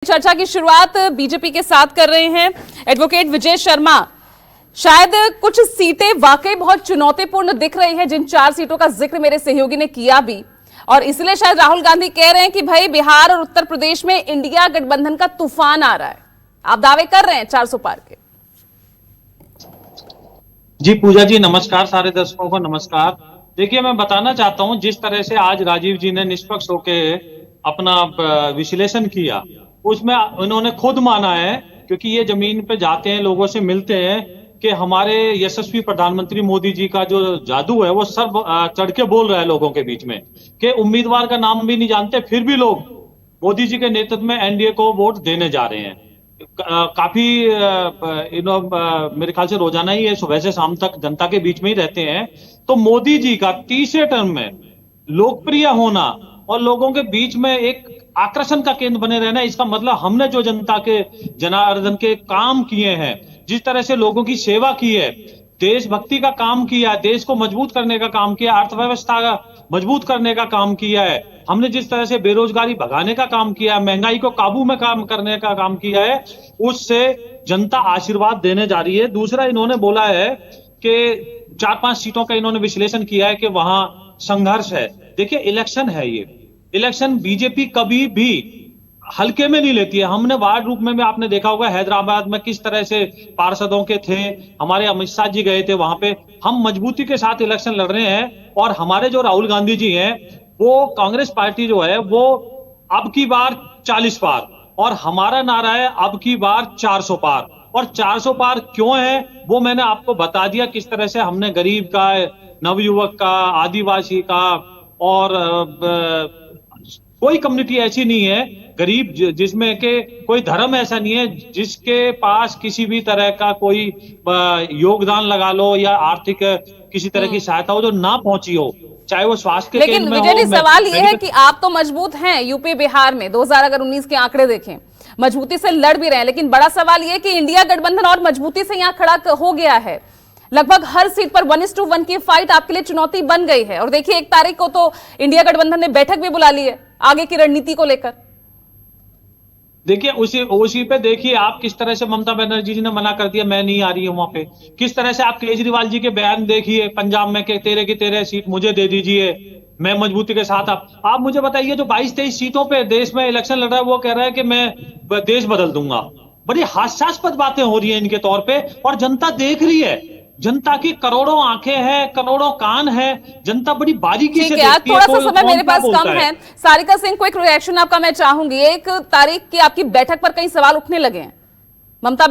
चर्चा की शुरुआत बीजेपी के साथ कर रहे हैं एडवोकेट विजय शर्मा। शायद कुछ सीटें वाकई बहुत चुनौतीपूर्ण दिख रही हैं, जिन 4 सीटों का जिक्र मेरे सहयोगी ने किया भी, और इसलिए शायद राहुल गांधी कह रहे हैं कि भाई बिहार और उत्तर प्रदेश में इंडिया गठबंधन का तूफान आ रहा है। आप दावे कर रहे हैं 400 पार के। जी पूजा जी नमस्कार, सारे दर्शकों को नमस्कार। देखिए मैं बताना चाहता हूं, जिस तरह से आज राजीव जी ने निष्पक्ष होकर अपना विश्लेषण किया, उसमें उन्होंने खुद माना है, क्योंकि ये जमीन पे जाते हैं, लोगों से मिलते हैं, कि हमारे यशस्वी प्रधानमंत्री मोदी जी का जो जादू है वो सर्व चढ़ के बोल रहा है लोगों के बीच में, कि उम्मीदवार का नाम भी नहीं जानते, फिर भी लोग मोदी जी के नेतृत्व में एनडीए को वोट देने जा रहे हैं। काफी मेरे ख्याल से रोजाना ही सुबह से शाम तक जनता के बीच में ही रहते हैं। तो मोदी जी का तीसरे टर्म में लोकप्रिय होना और लोगों के बीच में एक आकर्षण का केंद्र बने रहना, इसका मतलब हमने जो जनता के जनार्दन के काम किए हैं, जिस तरह से लोगों की सेवा की है, देशभक्ति का काम किया, देश को मजबूत करने का काम किया, अर्थव्यवस्था का मजबूत करने का काम किया है, हमने जिस तरह से बेरोजगारी भगाने का काम किया, महंगाई को काबू में काम करने का काम किया है, उससे जनता आशीर्वाद देने जा रही है। दूसरा इन्होंने बोला है कि 4-5 सीटों का इन्होंने विश्लेषण किया है कि वहां संघर्ष है। देखिए इलेक्शन है, ये इलेक्शन बीजेपी कभी भी हल्के में नहीं लेती है। हमने वार्ड रूप में भी आपने देखा होगा हैदराबाद में किस तरह से पार्षदों के थे, हमारे अमित शाह जी गए थे वहां पे। हम मजबूती के साथ इलेक्शन लड़ रहे हैं, और हमारे जो राहुल गांधी जी हैं, वो कांग्रेस पार्टी जो है वो अब की बार 40 पार, और हमारा नारा है अब की बार 400 पार। और 400 पार क्यों है वो मैंने आपको बता दिया, किस तरह से हमने गरीब का, नवयुवक का, आदिवासी का, और कोई कम्युनिटी ऐसी नहीं है गरीब जिसमें के कोई धर्म ऐसा नहीं है जिसके पास किसी भी तरह का कोई योगदान लगा लो या आर्थिक किसी तरह की सहायता हो जो ना पहुंची हो, चाहे वो स्वास्थ्य के लेकिन विजय जी सवाल ये है कि आप तो मजबूत हैं यूपी बिहार में, 2019 के आंकड़े देखें, मजबूती से लड़ भी रहे हैं, लेकिन बड़ा सवाल ये कि इंडिया गठबंधन और मजबूती से यहाँ खड़ा हो गया है। लगभग हर सीट पर 1:1 की फाइट आपके लिए चुनौती बन गई है। और देखिए 1 तारीख को तो इंडिया गठबंधन ने बैठक भी बुला ली है आगे की रणनीति को लेकर। देखिए उसी पे देखिए आप किस तरह से ममता बनर्जी जी ने मना कर दिया, मैं नहीं आ रही हूं वहां पे। किस तरह से आप केजरीवाल जी के बयान देखिए पंजाब में कि 13 की 13 सीट मुझे दे दीजिए, मैं मजबूती के साथ। आप मुझे बताइए, जो 22-23 सीटों पे देश में इलेक्शन लड़ रहा है वो कह रहा है कि मैं देश बदल दूंगा। बड़ी हास्यास्पद बातें हो रही है इनके तौर पे, और जनता देख रही है। जनता की करोड़ों आंखें हैं, करोड़ों कान हैं, जनता बड़ी बारीकी से देखती है। थोड़ा सा समय मेरे पास कम है। सारिका सिंह, क्विक रिएक्शन आपका मैं चाहूंगी। 1 तारीख की आपकी बैठक पर कई सवाल उठने लगे हैं। ममता